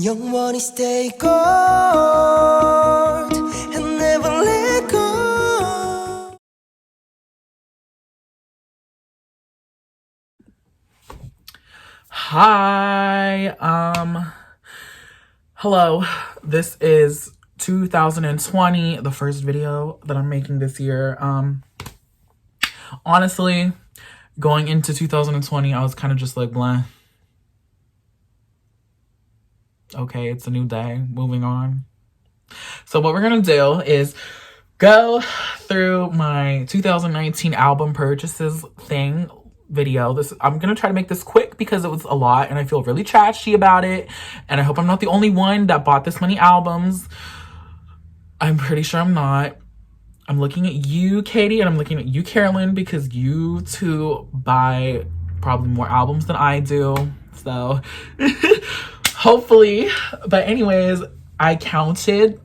영원히 stay gold and never let go. Hi, hello. This is 2020, the first video that I'm making this year. Honestly, going into 2020, I was kind of just like, blah. Okay, it's a new day, moving on. So what we're gonna do is go through my 2019 album purchases video. I'm gonna try to make this quick because it was a lot and I feel really trashy about it, and I hope I'm not the only one that bought this many albums. I'm pretty sure I'm not. I'm looking at you, Katie, and I'm looking at you, Carolyn, because you two buy probably more albums than I do. So hopefully. But anyways, I counted.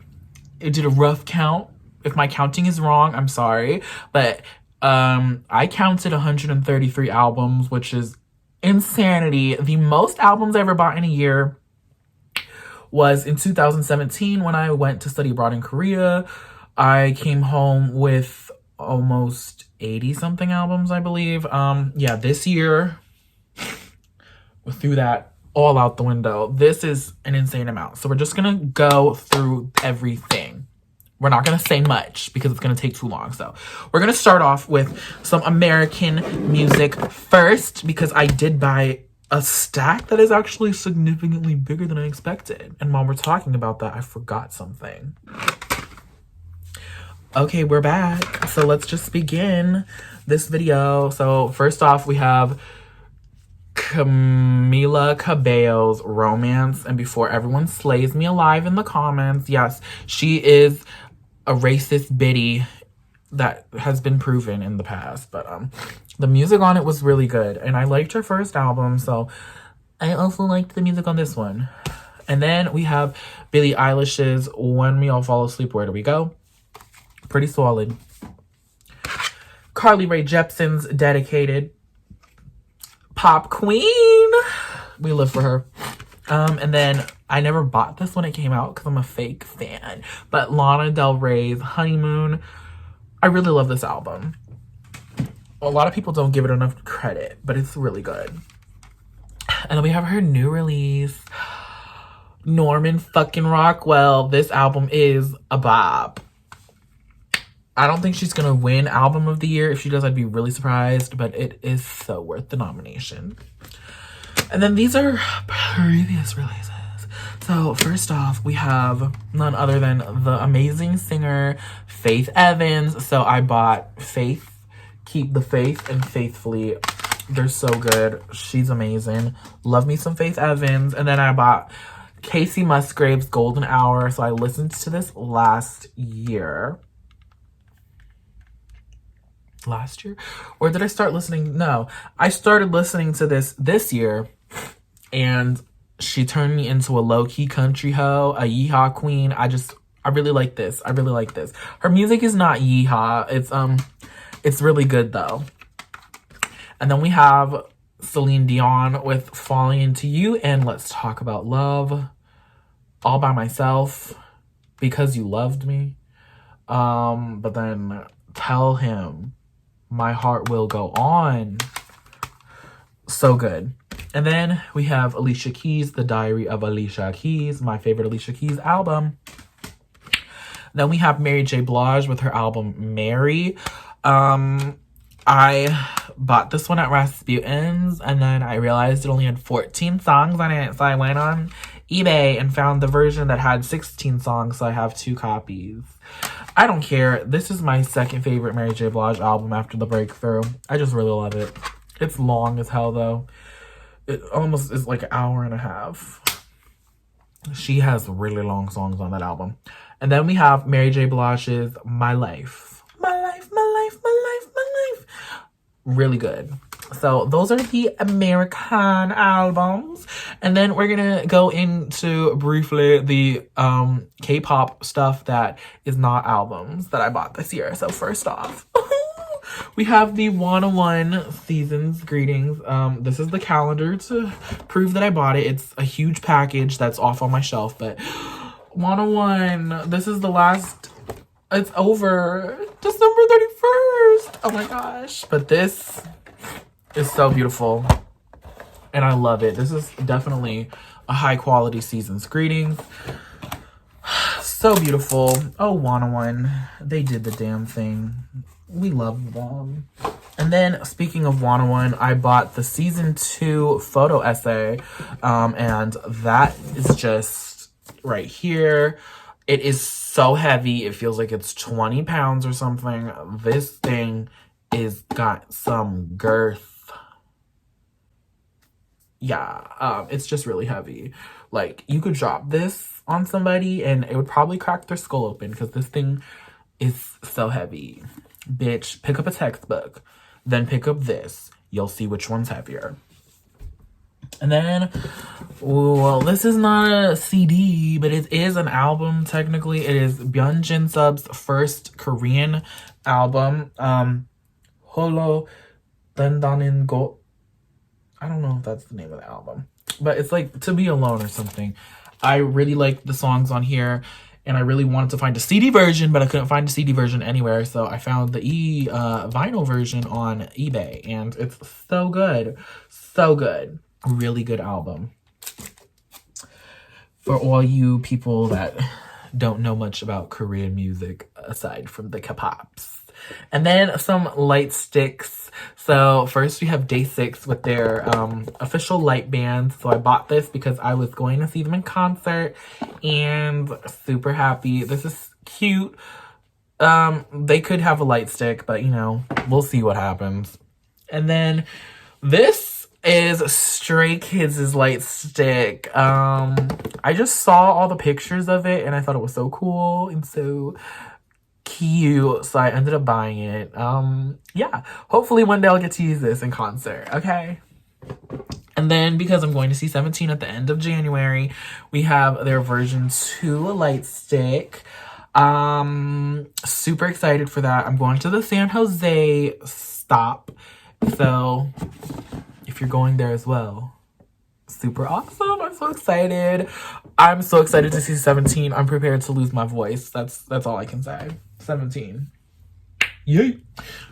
It did a rough count. If my counting is wrong, I'm sorry. But I counted 133 albums, which is insanity. The most albums I ever bought in a year was in 2017 when I went to study abroad in Korea. I came home with almost 80 something albums, I believe. Yeah, this year we threw that all out the window. This is an insane amount. So we're just gonna go through everything. We're not gonna say much because it's gonna take too long. So we're gonna start off with some American music first, because I did buy a stack that is actually significantly bigger than I expected. And while we're talking about that, I forgot something. Okay, we're back. So let's just begin this video. So first off, we have Camila Cabello's Romance. And before everyone slays me alive in the comments, yes, she is a racist biddy that has been proven in the past. But the music on it was really good. And I liked her first album, so I also liked the music on this one. And then we have Billie Eilish's When We All Fall Asleep, Where Do We Go? Pretty solid. Carly Rae Jepsen's Dedicated. Pop Queen. We live for her. And then I never bought this when it came out because I'm a fake fan. But Lana Del Rey's Honeymoon. I really love this album. A lot of people don't give it enough credit, but it's really good. And then we have her new release, Norman fucking Rockwell. This album is a bop. I don't think she's gonna win album of the year. If she does, I'd be really surprised, but it is so worth the nomination. And then these are previous releases. So first off, we have none other than the amazing singer Faith Evans. So I bought Faith, Keep the Faith, and Faithfully. They're so good. She's amazing. Love me some Faith Evans. And then I bought Casey Musgrave's Golden Hour. So I listened to this last year. Or did I start listening? No, I started listening to this year, and she turned me into a low-key country hoe, a yeehaw queen. I really like this. I really like this. Her music is not yeehaw. It's really good though. And then we have Celine Dion with Falling Into You and Let's Talk About Love. All by Myself, Because You Loved Me. But then Tell Him, My Heart Will Go On. So good. And then we have Alicia Keys, The Diary of Alicia Keys, my favorite Alicia Keys album. Then we have Mary J. Blige with her album Mary. I bought this one at Rasputin's, and then I realized it only had 14 songs on it, so I went on eBay and found the version that had 16 songs, so I have 2 copies. I don't care. This is my second favorite Mary J. Blige album after The Breakthrough. I just really love it. It's long as hell, though. It almost is like an hour and a half. She has really long songs on that album. And then we have Mary J. Blige's My Life. My life, my life, my life, my life. Really good. So those are the American albums. And then we're gonna go into briefly the K-pop stuff that is not albums that I bought this year. So first off, We have the 101 Seasons greetings. This is the calendar to prove that I bought it. It's a huge package that's off on my shelf, but 101, this is the last, it's over December 31st. Oh my gosh. But this is so beautiful and I love it. This is definitely a high quality Seasons greetings. So beautiful. Oh, 101, they did the damn thing. We love them. And then speaking of 101, I bought the season 2 photo essay. And that is just right here. It is so heavy. It feels like it's 20 pounds or something. This thing is got some girth. Yeah, it's just really heavy. Like, you could drop this on somebody and it would probably crack their skull open because this thing is so heavy. Bitch, pick up a textbook, then pick up this. You'll see which one's heavier. And then, well, this is not a CD, but it is an album, technically. It is Byung Jin Sub's first Korean album, Holo Dandanin Go. I don't know if that's the name of the album, but it's like To Be Alone or something. I really like the songs on here, and I really wanted to find a CD version, but I couldn't find a CD version anywhere, so I found the vinyl version on eBay, and it's so good. So good. Really good album. For all you people that don't know much about Korean music, aside from the K-pops. And then some light sticks. So first we have Day6 with their official light band. So I bought this because I was going to see them in concert and super happy. This is cute. They could have a light stick, but you know, we'll see what happens. And then this is Stray Kids' light stick. I just saw all the pictures of it and I thought it was so cool and so cute, so I ended up buying it. Yeah, hopefully one day I'll get to use this in concert, okay? And then because I'm going to see 17 at the end of January, we have their version 2 light stick. Super excited for that. I'm going to the San Jose stop, so if you're going there as well, super awesome. I'm so excited. I'm so excited to see 17. I'm prepared to lose my voice. That's all I can say. 17. Yay.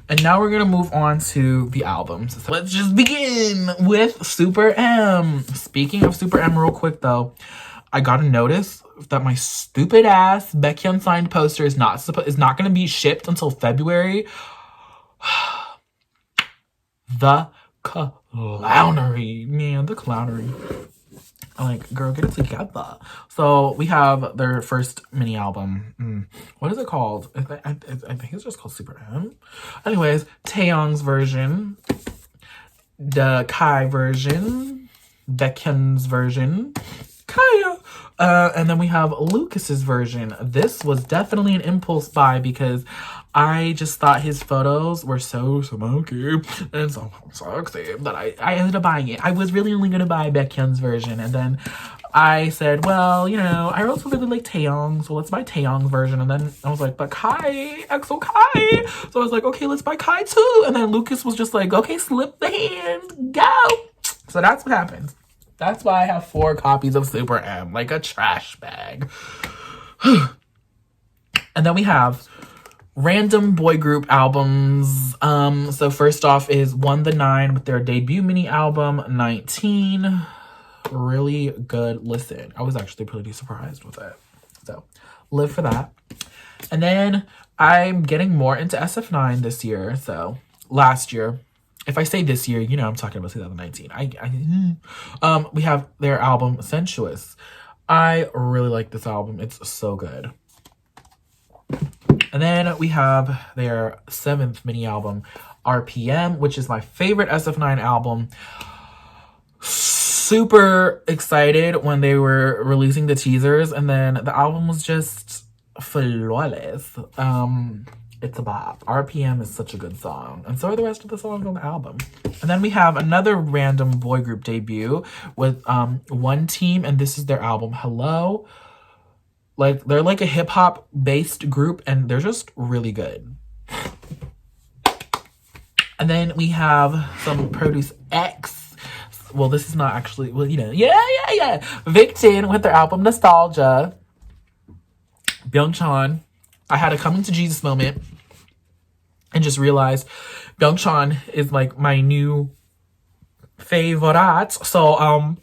And now we're gonna move on to the albums. So let's just begin with Super M. Speaking of Super M real quick though, I got a notice that my stupid ass Baekhyun signed poster is not gonna be shipped until February. The clownery, man, the clownery. I'm like, girl, get it together. So we have their first mini album. What is it called? I think it's just called Super M. Anyways, Taeyong's version, the Kai version, Baekhyun's version, Kaya. And then we have Lucas's version. This was definitely an impulse buy because I just thought his photos were so smoky and so sexy that I ended up buying it. I was really only going to buy Baekhyun's version. And then I said, well, you know, I also really like Taeyong, so let's buy Taeyong's version. And then I was like, but Kai, EXO Kai. So I was like, okay, let's buy Kai too. And then Lucas was just like, okay, slip the hand, go. So that's what happened. That's why I have 4 copies of Super M, like a trash bag. And then we have random boy group albums. So first off is One The Nine with their debut mini album, 19. Really good listen. I was actually pretty surprised with it. So live for that. And then I'm getting more into SF9 this year. So last year. If I say this year, you know I'm talking about 2019. We have their album, Sensuous. I really like this album. It's so good. And then we have their 7th mini album, RPM, which is my favorite SF9 album. Super excited when they were releasing the teasers, and then the album was just flawless. It's a bop. RPM is such a good song. And so are the rest of the songs on the album. And then we have another random boy group debut with One Team, and this is their album, Hello. Like, they're like a hip-hop based group, and they're just really good. And then we have some Produce X. Well, this is not actually, well, you know, yeah. Victon with their album Nostalgia. Byung-chan. I had a coming to Jesus moment and just realized Byung-chan is like my new favorite. So,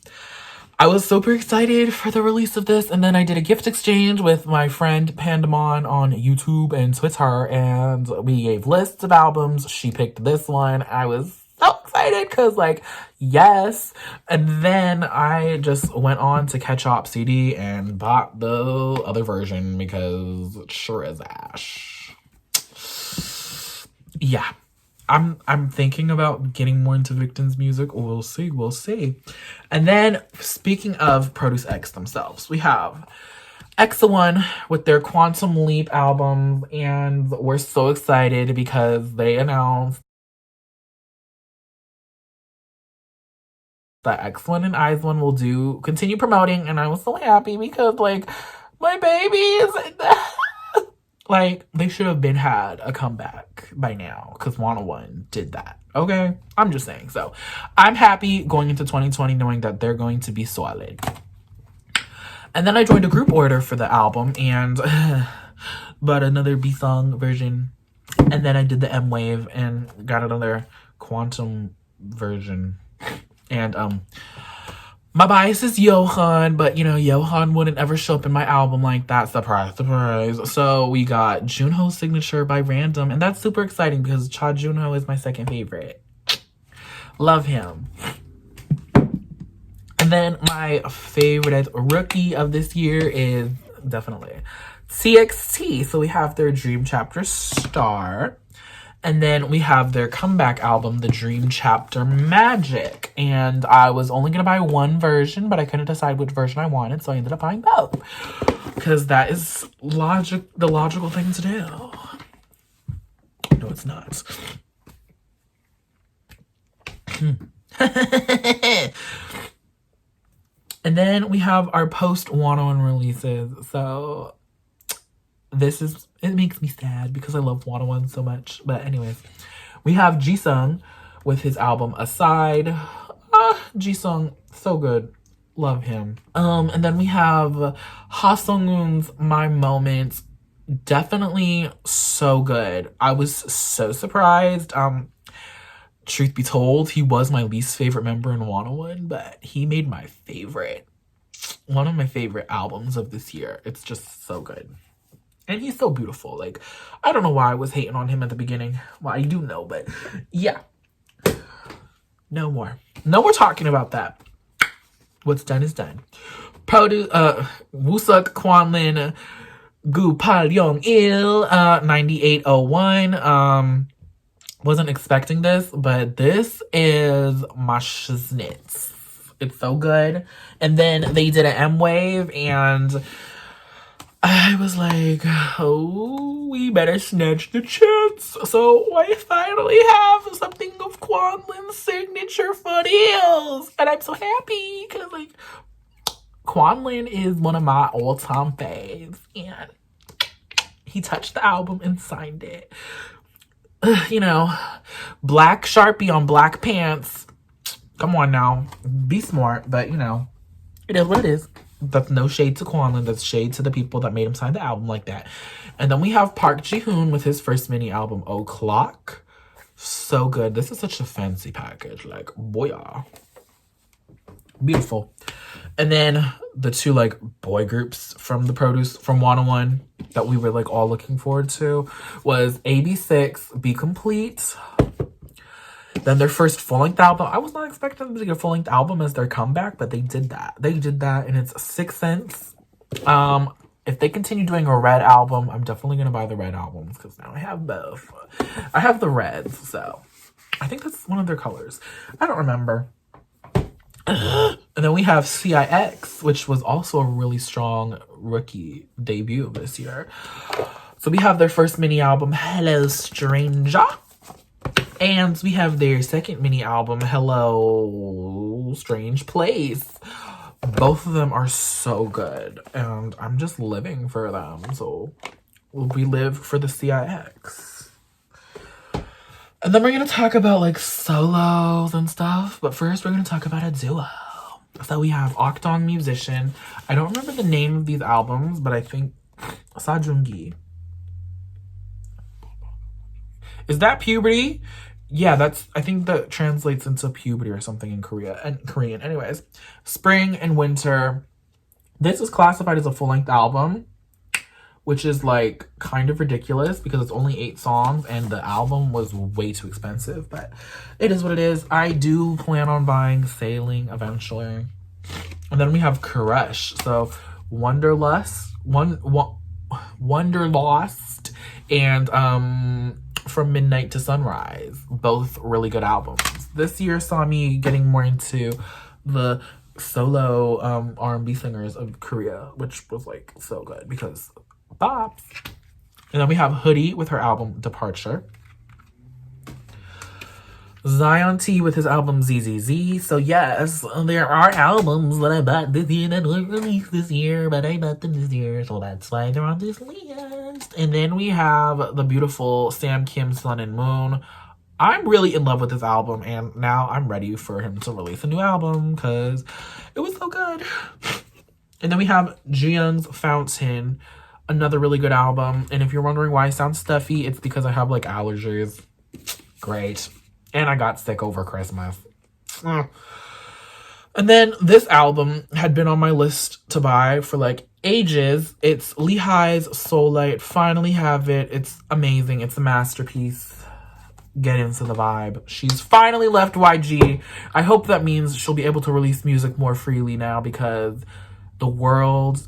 I was super excited for the release of this, and then I did a gift exchange with my friend Pandamon on YouTube and Twitter, and we gave lists of albums. She picked this one. I was so excited because, like, yes. And then I just went on to Ketchup CD and bought the other version because sure as ash. Yeah. I'm thinking about getting more into Victon's music. We'll see. And then, speaking of Produce X themselves, we have EXA-1 with their Quantum Leap album, and we're so excited because they announced that X1 and IZ*ONE will continue promoting, and I was so happy because, like, my baby is in that. Like, they should have had a comeback by now because 101 did that. Okay? I'm just saying. So, I'm happy going into 2020 knowing that they're going to be solid. And then I joined a group order for the album and bought another B-song version. And then I did the M-Wave and got another Quantum version. And, my bias is Johan, but, you know, Johan wouldn't ever show up in my album like that. Surprise, surprise. So we got Junho's Signature by Random, and that's super exciting because Cha Junho is my second favorite. Love him. And then my favorite rookie of this year is definitely TXT. So we have their Dream Chapter Star. And then we have their comeback album, The Dream Chapter Magic. And I was only going to buy one version, but I couldn't decide which version I wanted, so I ended up buying both. Because that is the logical thing to do. No, it's not. And then we have our post-101 releases. So it makes me sad because I love 101 so much. But anyways, we have Jisung with his album Aside. Jisung, so good. Love him. And then we have Ha Sung-woon's My Moment. Definitely so good. I was so surprised. Truth be told, he was my least favorite member in 101, but he made one of my favorite albums of this year. It's just so good. And he's so beautiful. Like, I don't know why I was hating on him at the beginning. Well, I do know, but yeah. No more talking about that. What's done is done. Wooseok Kwanlin Gu Pal Yong Il 9801. Wasn't expecting this, but this is my shiznits. It's so good. And then they did an M-Wave, and I was like, oh, we better snatch the chance. So I finally have something of Kwanlin's signature foot heels. And I'm so happy because, like, Kwanlin is one of my all-time faves. And he touched the album and signed it. You know, black Sharpie on black pants. Come on now. Be smart. But, you know, it is what it is. That's no shade to Kwanlin. That's shade to the people that made him sign the album like that. And then we have Park Ji-hoon with his first mini album, O'Clock. So good. This is such a fancy package. Like, boya. Beautiful. And then the two, like, boy groups from the Produce, from 101 that we were, like, all looking forward to was AB6, Be Complete. Then their first full-length album. I was not expecting them to get a full-length album as their comeback, but they did that. They did that, and it's 6 cents. If they continue doing a red album, I'm definitely going to buy the red albums because now I have both. I have the reds, so I think that's one of their colors. I don't remember. And then we have CIX, which was also a really strong rookie debut this year. So we have their first mini album, Hello Stranger. And we have their second mini album, Hello Strange Place. Both of them are so good. And I'm just living for them. So we live for the CIX. And then we're going to talk about like solos and stuff. But first, we're going to talk about a duo. So we have Octong Musician. I don't remember the name of these albums, but I think Sajungi. Is that puberty? Yeah, I think that translates into puberty or something in Korean. Anyways, Spring and Winter. This is classified as a full-length album, which is like kind of ridiculous because it's only 8 songs and the album was way too expensive, but it is what it is. I do plan on buying Sailing eventually. And then we have Crush. So Wonderlust and From Midnight to Sunrise. Both really good albums. This year saw me getting more into the solo R&B singers of Korea, which was like so good because bops. And then we have Hoodie with her album Departure. Zion T with his album ZZZ. So yes, there are albums that I bought this year that were released this year, but I bought them this year, so that's why they're on this list. And then we have the beautiful Sam Kim, Sun and Moon. I'm really in love with this album, and now I'm ready for him to release a new album because it was so good. And then we have Jiyoung's Fountain, another really good album. And if you're wondering why I sound stuffy, it's because I have like allergies. Great. And I got sick over Christmas. And then this album had been on my list to buy for like ages. It's Leehi's Soul Light. Finally have it. It's amazing. It's a masterpiece. Get into the vibe. She's finally left YG. I hope that means she'll be able to release music more freely now because the world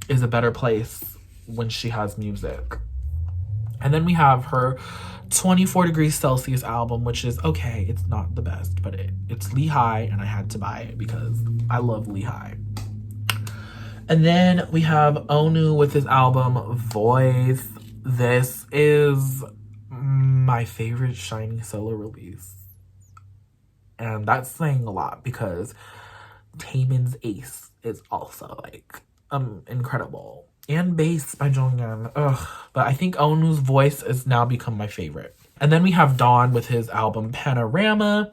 is a better place when she has music. And then we have her 24 Degrees Celsius album, which is okay. It's not the best, but it's Leehi, and I had to buy it because I love Leehi. And then we have Onu with his album Voice. This is my favorite SHINee solo release. And that's saying a lot because Taemin's Ace is also like incredible. And Bass by Jonghyun. Ugh. But I think Onu's Voice has now become my favorite. And then we have Dawn with his album Panorama.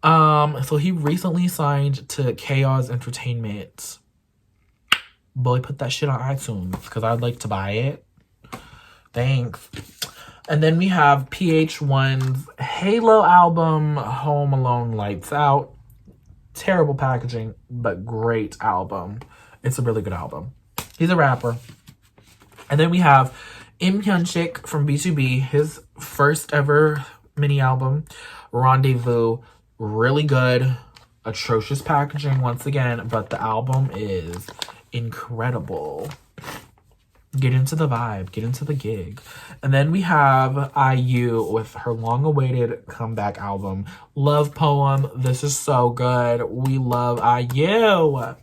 So he recently signed to Chaos Entertainment. Boy, put that shit on iTunes because I'd like to buy it. Thanks. And then we have PH1's Halo album, Home Alone Lights Out. Terrible packaging, but great album. It's a really good album. He's a rapper. And then we have Im Hyun-sik from BTOB, his first ever mini album, Rendezvous. Really good. Atrocious packaging once again, but the album is incredible. Get into the vibe. Get into the gig. And then we have IU with her long-awaited comeback album, Love Poem. This is so good. We love IU.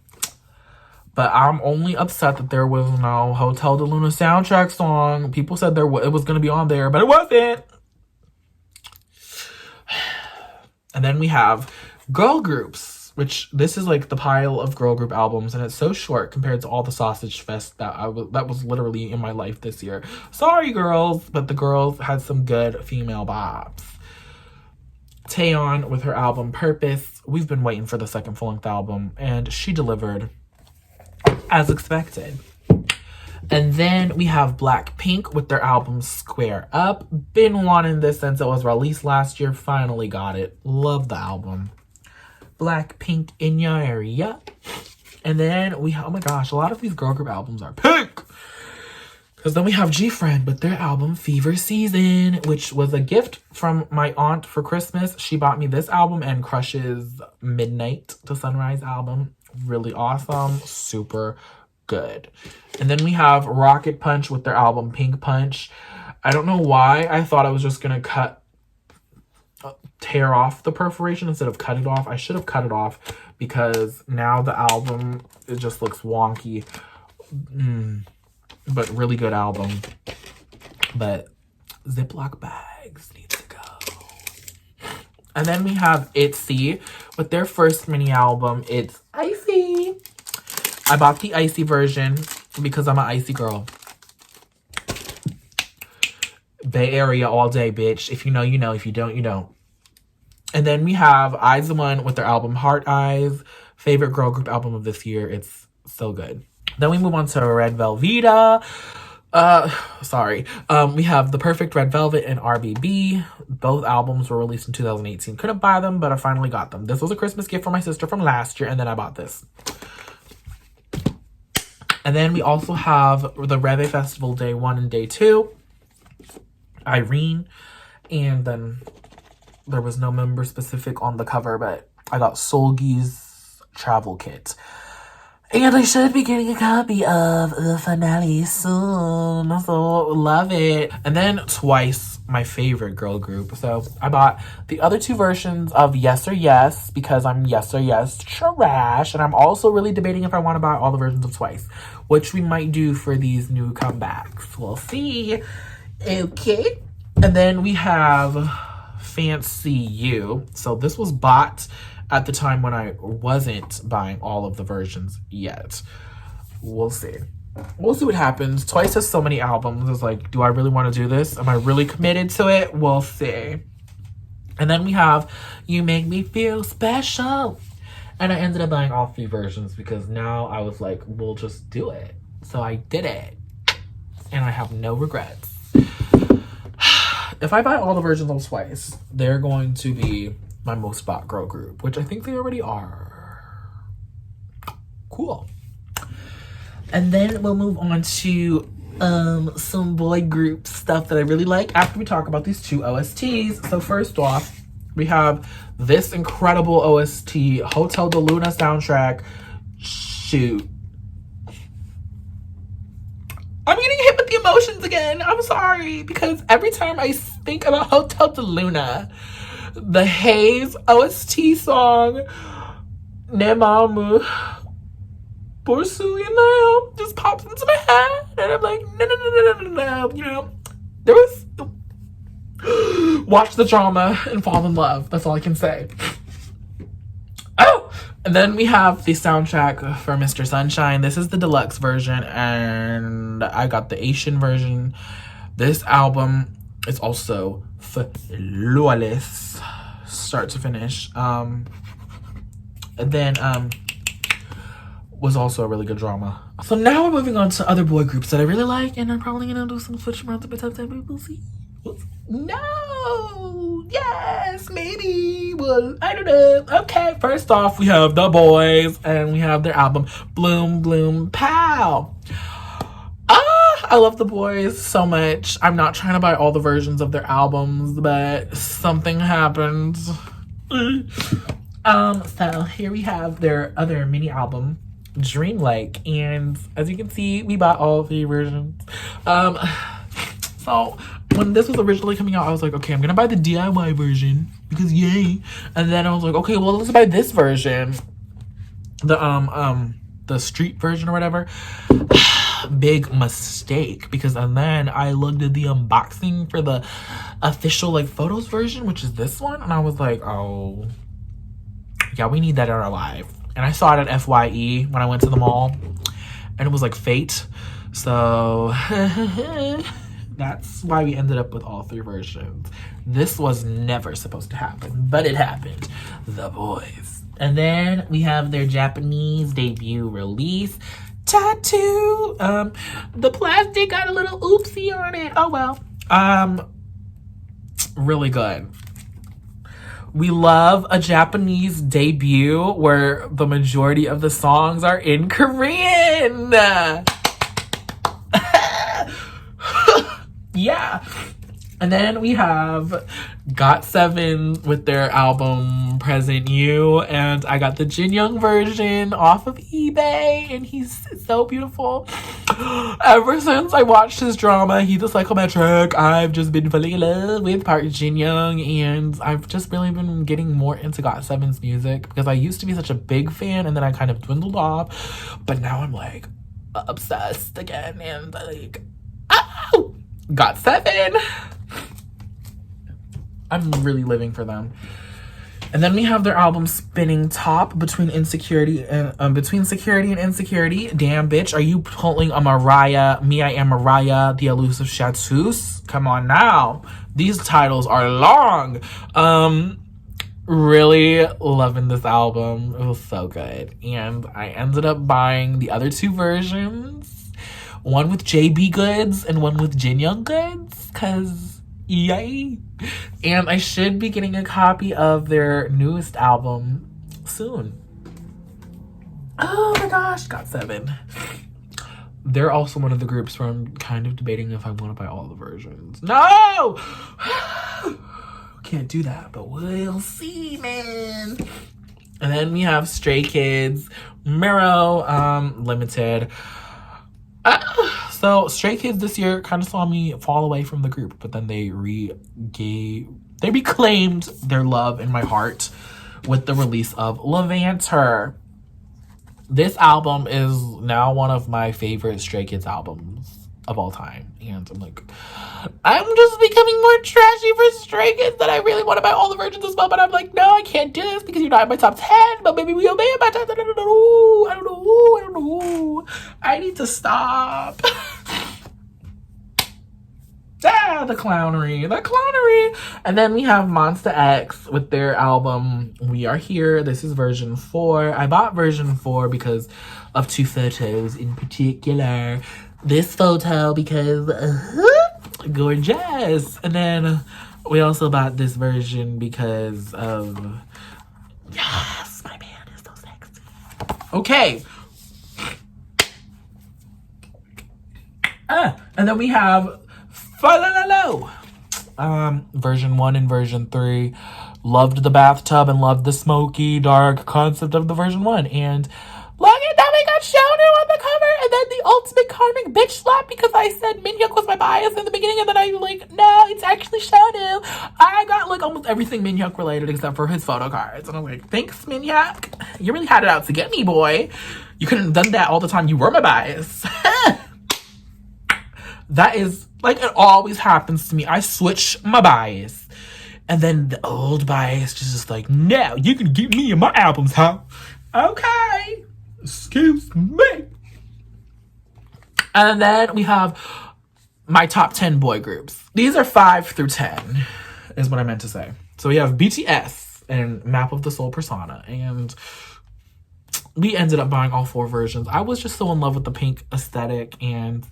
But I'm only upset that there was no Hotel de Luna soundtrack song. People said it was going to be on there, but it wasn't. And then we have girl groups, which this is like the pile of girl group albums, and it's so short compared to all the Sausage Fest that was literally in my life this year. Sorry, girls, but the girls had some good female bops. Taeyeon with her album Purpose. We've been waiting for the second full-length album, and she delivered. As expected. And then we have Blackpink with their album Square Up. Been wanting this since it was released last year. Finally got it. Love the album. Blackpink in your area. And then oh my gosh, a lot of these girl group albums are pink. Because then we have GFriend with their album Fever Season, which was a gift from my aunt for Christmas. She bought me this album and Crush's Midnight to Sunrise album. Really awesome. Super good. And then we have Rocket Punch with their album Pink Punch. I don't know why I thought I was just going to tear off the perforation instead of cut it off. I should have cut it off because now the album, it just looks wonky. But really good album. But Ziploc bags need to go. And then we have ITZY with their first mini album. It's Icy. I bought the Icy version because I'm an Icy girl. Bay Area all day, bitch. If you know, you know. If you don't, you don't. And then we have Eyes the One with their album Heart Eyes. Favorite girl group album of this year. It's so good. Then we move on to Red Velveeta. We have The Perfect Red Velvet and RBB. Both albums were released in 2018. Couldn't buy them, but I finally got them. This was a Christmas gift for my sister from last year, and then I bought this. And then we also have the Reve Festival Day 1 and Day 2. Irene. And then there was no member specific on the cover, but I got Solgi's travel kit. And I should be getting a copy of the finale soon. So, love it. And then Twice, my favorite girl group. So, I bought the other two versions of Yes or Yes because I'm Yes or Yes trash. And I'm also really debating if I want to buy all the versions of Twice, which we might do for these new comebacks. We'll see. Okay. And then we have Fancy You. So, this was bought at the time when I wasn't buying all of the versions yet. We'll see. We'll see what happens. Twice has so many albums. It's like, do I really want to do this? Am I really committed to it? We'll see. And then we have You Make Me Feel Special. And I ended up buying all 3 versions because now I was like, we'll just do it. So I did it. And I have no regrets. If I buy all the versions of Twice, they're going to be my most bought girl group, which I think they already are. Cool. And then we'll move on to some boy group stuff that I really like after we talk about these 2 OSTs. So first off, we have this incredible OST, Hotel de Luna soundtrack. Shoot. I'm getting hit with the emotions again. I'm sorry, because every time I think about Hotel de Luna, the Haze OST song, Ne Mamu Borsu, just pops into my head. And I'm like, no. You know, there was... Watch the drama and fall in love. That's all I can say. Oh! And then we have the soundtrack for Mr. Sunshine. This is the deluxe version, and I got the Asian version. This album is also flawless, start to finish. And then was also a really good drama. So now we're moving on to other boy groups that I really like, and I'm probably gonna do some switch around the bit of time. We'll see. No! Yes! Maybe! Well, I don't know. Okay, first off, we have The Boys, and we have their album, Bloom Bloom Pow! I love The Boys so much. I'm not trying to buy all the versions of their albums, but something happened. So here we have their other mini album, Dreamlike, and as you can see, we bought all 3 versions. So when this was originally coming out, I was like, okay, I'm gonna buy the DIY version because yay. And then I was like, okay, well, let's buy this version, the street version or whatever. Big mistake, because and then I looked at the unboxing for the official like photos version, which is this one, and I was like, oh yeah, we need that in our life. And I saw it at FYE when I went to the mall, and it was like Fate, so that's why we ended up with all 3 versions. This was never supposed to happen, but it happened. The Boys. And then we have their Japanese debut release, Tattoo. The plastic got a little oopsie on it. Oh well. Really good. We love a Japanese debut where the majority of the songs are in Korean. Yeah. And then we have GOT7 with their album Present You, and I got the Jin Young version off of eBay, and he's so beautiful. Ever since I watched his drama, He's a Psychometric, I've just been falling in love with Park Jin Young, and I've just really been getting more into GOT7's music because I used to be such a big fan, and then I kind of dwindled off, but now I'm like obsessed again, and like, oh! GOT7! I'm really living for them. And then we have their album Spinning Top, Between Security and Insecurity. Damn, bitch, are you pulling a Mariah? Me, I Am Mariah, The Elusive Chartreuse? Come on now. These titles are long. Really loving this album. It was so good. And I ended up buying the other two versions. One with JB Goods and one with Jin Young Goods. Because, yay. And I should be getting a copy of their newest album soon. Oh my gosh, got 7. They're also one of the groups where I'm kind of debating if I want to buy all the versions. No! Can't do that, but we'll see, man. And then we have Stray Kids, Miro, Limited. So Stray Kids this year kind of saw me fall away from the group, but then they reclaimed their love in my heart with the release of Levanter. This album is now one of my favorite Stray Kids albums of all time. And I'm like, I'm just becoming more trashy for Stray Kids that I really want to buy all the versions as well. But I'm like, no, I can't do this because you're not in my top 10. But maybe we'll be in my top 10. I don't know. I need to stop. The clownery. And then we have Monsta X with their album We Are Here. This is version 4. I bought version 4 because of 2 photos in particular. This photo because gorgeous. And then we also bought this version because of, yes, my man is so sexy. Okay. And then we have version 1 and version 3. Loved the bathtub and loved the smoky dark concept of the version 1. And look at that, we got Shonu on the cover, and then the ultimate karmic bitch slap because I said Minhyuk was my bias in the beginning, and then I like, no, it's actually Shonu. I got like almost everything Minhyuk related except for his photo cards, and I'm like, thanks Minhyuk, you really had it out to get me, boy. You couldn't have done that all the time. You were my bias. That is like, it always happens to me. I switch my bias, and then the old bias just like, no, you can get me in my albums, huh? Okay. Excuse me. And then we have my top 10 boy groups. These are 5 through 10, is what I meant to say. So we have BTS and Map of the Soul Persona. And we ended up buying all 4 versions. I was just so in love with the pink aesthetic, and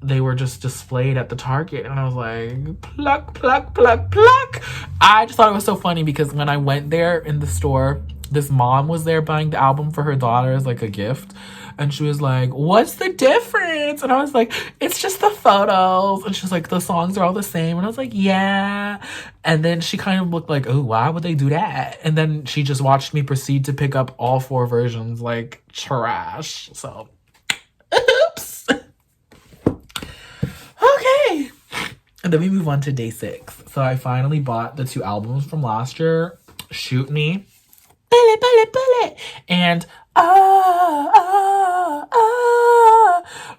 they were just displayed at the Target, and I was like, pluck, pluck, pluck, pluck. I just thought it was so funny because when I went there in the store, this mom was there buying the album for her daughter as like a gift, and she was like, what's the difference? And I was like, it's just the photos. And she was like, the songs are all the same. And I was like, yeah. And then she kind of looked like, oh, why would they do that? And then she just watched me proceed to pick up all 4 versions like trash. So oops. Okay. And then we move on to day 6. So I finally bought the 2 albums from last year, Shoot Me, Bullet, and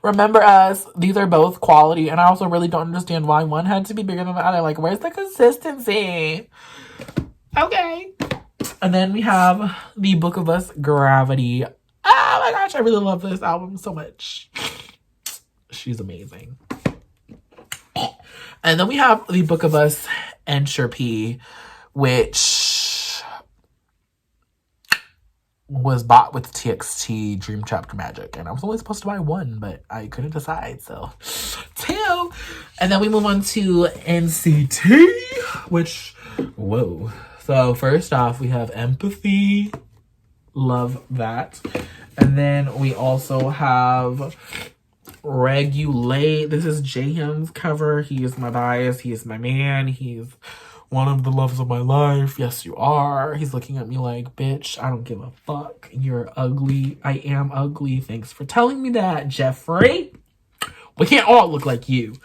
Remember Us. These are both quality, and I also really don't understand why one had to be bigger than the other. Like, where's the consistency? Okay. And then we have the Book of Us, Gravity. Oh my gosh, I really love this album so much. She's amazing. And then we have the Book of Us, Entropy, which was bought with TXT Dream Chapter Magic. And I was only supposed to buy 1, but I couldn't decide, so 2. And then we move on to NCT, which, whoa. So first off, we have Empathy. Love that. And then we also have Regulate. This is Jaehyun's cover. He is my bias. He is my man. He's one of the loves of my life. Yes, you are. He's looking at me like, bitch, I don't give a fuck. You're ugly. I am ugly. Thanks for telling me that, Jeffrey. We can't all look like you.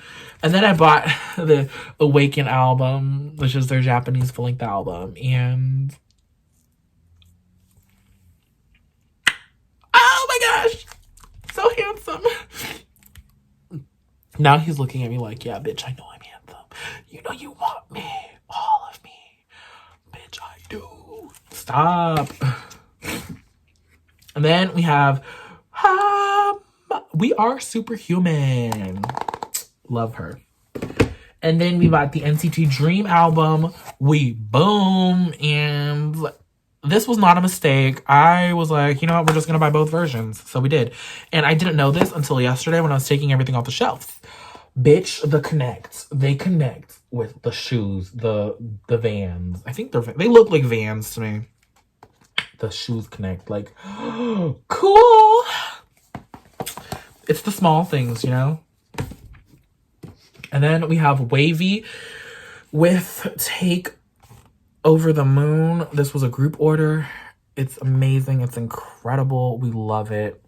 And then I bought the Awaken album, which is their Japanese full-length album. And oh my gosh, so handsome. Now he's looking at me like, yeah, bitch, I know I'm handsome. You know you want me. All of me. Bitch, Stop. And then we have We Are Superhuman. Love her. And then we bought the NCT Dream album, We Boom. And this was not a mistake. I was like, you know what? We're just going to buy both versions. So we did. And I didn't know this until yesterday when I was taking everything off the shelves. Bitch, they connect with the shoes, the Vans. I think they look like Vans to me. The shoes connect. Like, cool. It's the small things, you know? And then we have Wavy with Take Over the Moon. This was a group order. It's amazing. It's incredible. We love it.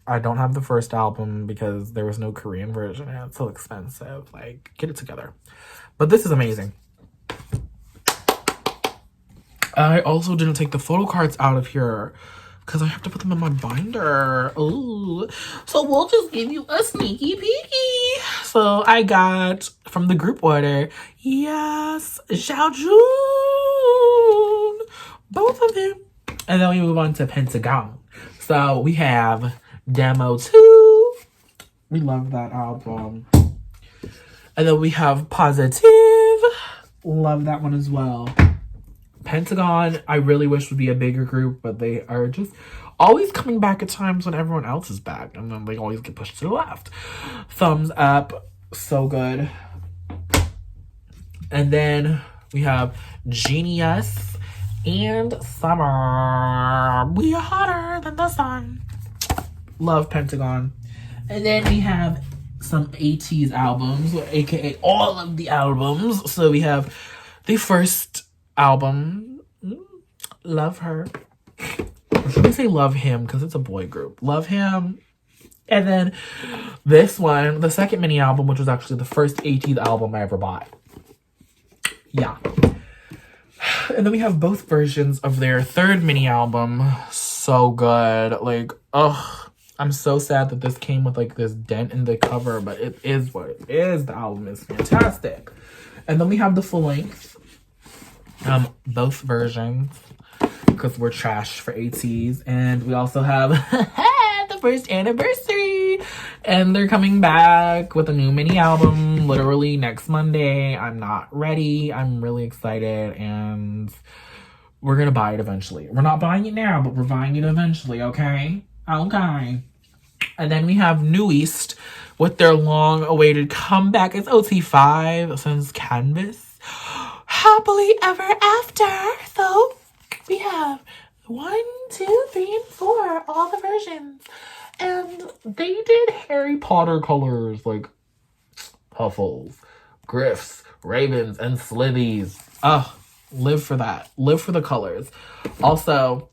I don't have the first album because there was no Korean version and it's so expensive. Like, get it together. But this is amazing. I also didn't take the photo cards out of here because I have to put them in my binder. Ooh. So we'll just give you a sneaky peeky. So I got from the group order, yes, Xiaojun. Both of them. And then we move on to Pentagon. So we have Demo 2. We love that album. And then we have Positive. Love that one as well. Pentagon, I really wish would be a bigger group, but they are just always coming back at times when everyone else is back. And then they always get pushed to the left. Thumbs up. So good. And then we have Genius and Summer. We are hotter than the sun. Love Pentagon. And then we have some ATEEZ albums, aka all of the albums. So we have the first album, Love Her. Or should we say Love Him? Because it's a boy group. Love Him. And then this one, the second mini album, which was actually the first ATEEZ album I ever bought. Yeah. And then we have both versions of their third mini album. So good. Like, ugh. I'm so sad that this came with like this dent in the cover, but it is what it is. The album is fantastic. And then we have the full length. Both versions. Because we're trash for ATEEZ. And we also have the first anniversary. And they're coming back with a new mini album literally next Monday. I'm not ready. I'm really excited. And we're going to buy it eventually. We're not buying it now, but we're buying it eventually, okay? Okay. And then we have New East with their long-awaited comeback. It's OT5 since Canvas. Happily Ever After. So we have 1, 2, 3, and 4. All the versions. And they did Harry Potter colors like Puffles, Griffs, Ravens, and Slithies. Ugh. Live for that. Live for the colors. Also,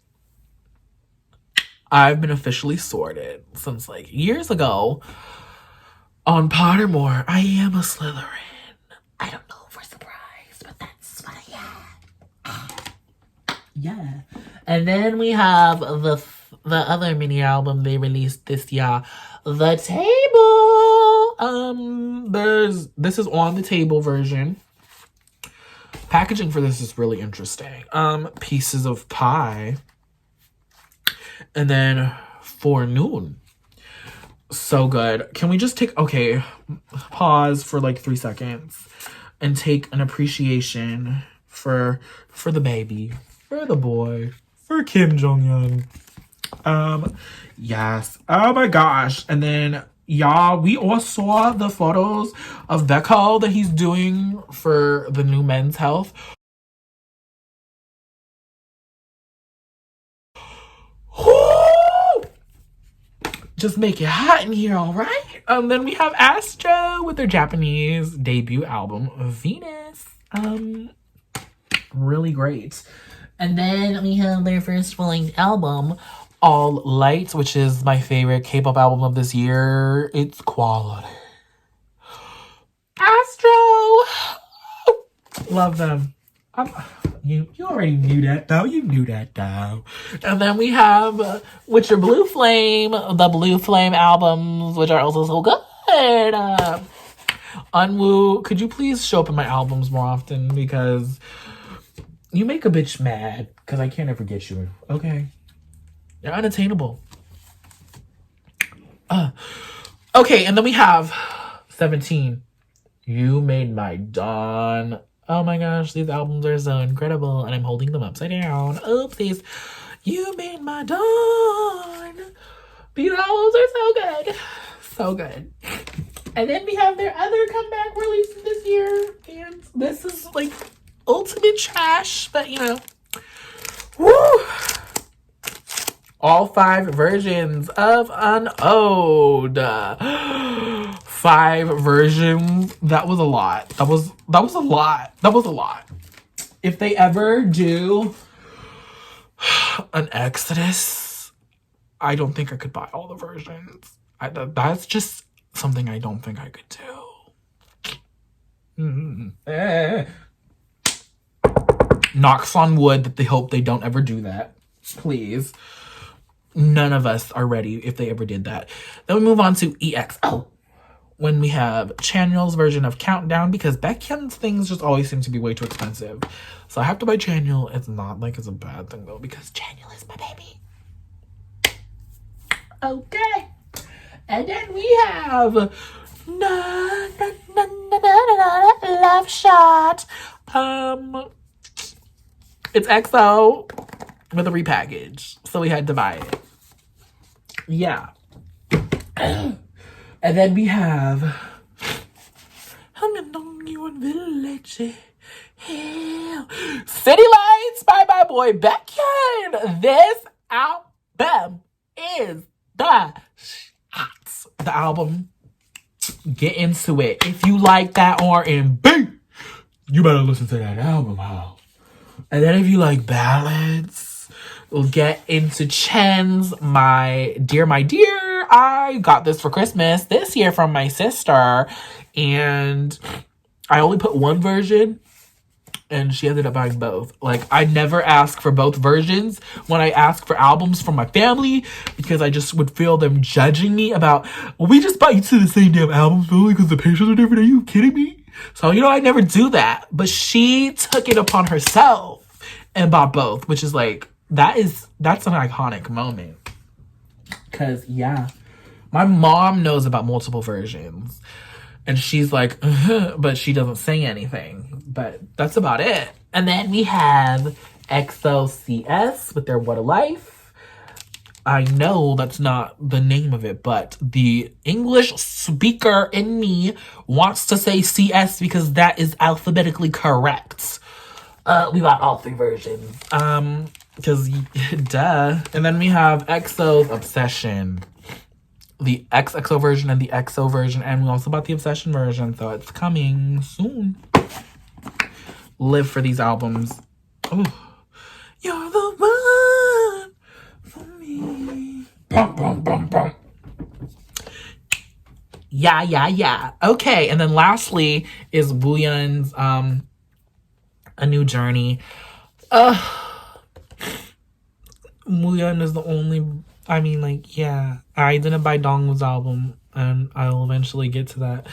I've been officially sorted since like years ago on Pottermore. I am a Slytherin. I don't know if we're surprised, but that's what I am. Yeah. And then we have the other mini album they released this year, The Table. This is on the table version. Packaging for this is really interesting. Pieces of pie. And then Forenoon. So good. Can we just pause for like 3 seconds and take an appreciation for the baby, for the boy, for Kim Jong-un. Yes. Oh my gosh. And then y'all, we all saw the photos of Baekho that he's doing for the new Men's Health. Just make it hot in here, all right? Then we have Astro with their Japanese debut album, Venus. Really great. And then we have their first full-length album, All Light, which is my favorite K-pop album of this year. It's quality. Astro! Love them. You already knew that, though. You knew that, though. And then we have With Your Blue Flame, the Blue Flame albums, which are also so good. Unwoo, could you please show up in my albums more often? Because You make a bitch mad because I can't ever get you. Okay. You're unattainable. Okay, and then we have 17. You Made My Dawn. Oh my gosh, these albums are so incredible, and I'm holding them upside down. Oopsies. You Made My Dawn. These albums are so good. So good. And then we have their other comeback release this year, and this is like ultimate trash, but you know. Woo! All 5 versions of an ode. 5 versions. That was a lot. That was a lot. That was a lot. If they ever do an Exodus, I don't think I could buy all the versions. That's just something I don't think I could do. Knocks on wood that they hope they don't ever do that. Please. None of us are ready if they ever did that. Then we move on to EXO. When we have Chanyeol's version of Countdown, because Baekhyun's things just always seem to be way too expensive. So I have to buy Chanyeol. It's not like it's a bad thing though, because Chanyeol is my baby. Okay. And then we have Love Shot. It's EXO with a repackage. So we had to buy it. Yeah. And then we have City Lights by my boy Baekhyun. This album is the shots. The album. Get into it. If you like that R&B, you better listen to that album, huh? And then if you like ballads, we'll get into Chen's My Dear. I got this for Christmas this year from my sister, and I only put one version, and she ended up buying both. Like, I never ask for both versions when I ask for albums from my family, because I just would feel them judging me about, well, we just bought you to the same damn albums only because the pictures are different. Are you kidding me? So, you know, I never do that. But she took it upon herself and bought both, which is like, that's an iconic moment. Because, yeah, my mom knows about multiple versions. And she's like, but she doesn't say anything. But that's about it. And then we have EXO-CS with their What a Life. I know that's not the name of it, but the English speaker in me wants to say CS because that is alphabetically correct. We got all 3 versions. Because, duh. And then we have EXO's Obsession. The XXO version and the EXO version. And we also bought the Obsession version, so it's coming soon. Live for these albums. Ooh. You're the one for me. Bum, bum, bum, bum. Yeah. Okay, and then lastly is Wooyeon's A New Journey. Wooyeon is the only... I mean, like, yeah. I didn't buy Dongwoo's album, and I'll eventually get to that.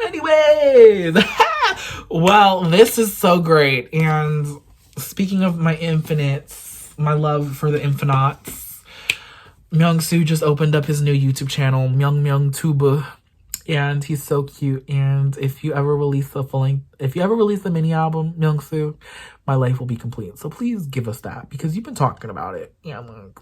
Anyways! Well, this is so great. And speaking of my infinites, my love for the infinites, Myungsoo just opened up his new YouTube channel, Myungtube. And he's so cute. And if you ever release a mini album, Myungsoo, my life will be complete. So please give us that, because you've been talking about it. Yeah, I'm like,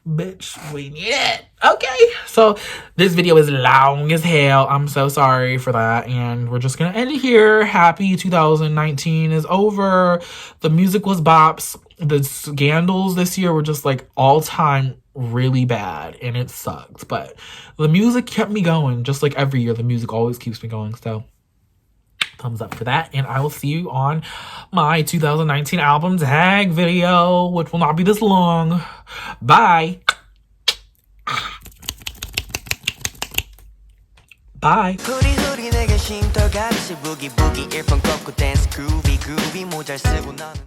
bitch, we need it. Okay. So this video is long as hell. I'm so sorry for that. And we're just going to end it here. Happy 2019 is over. The music was bops. The scandals this year were just like all time really bad, and it sucked. But the music kept me going. Just like every year, the music always keeps me going. So thumbs up for that, and I will see you on my 2019 album tag video, which will not be this long. Bye. Bye.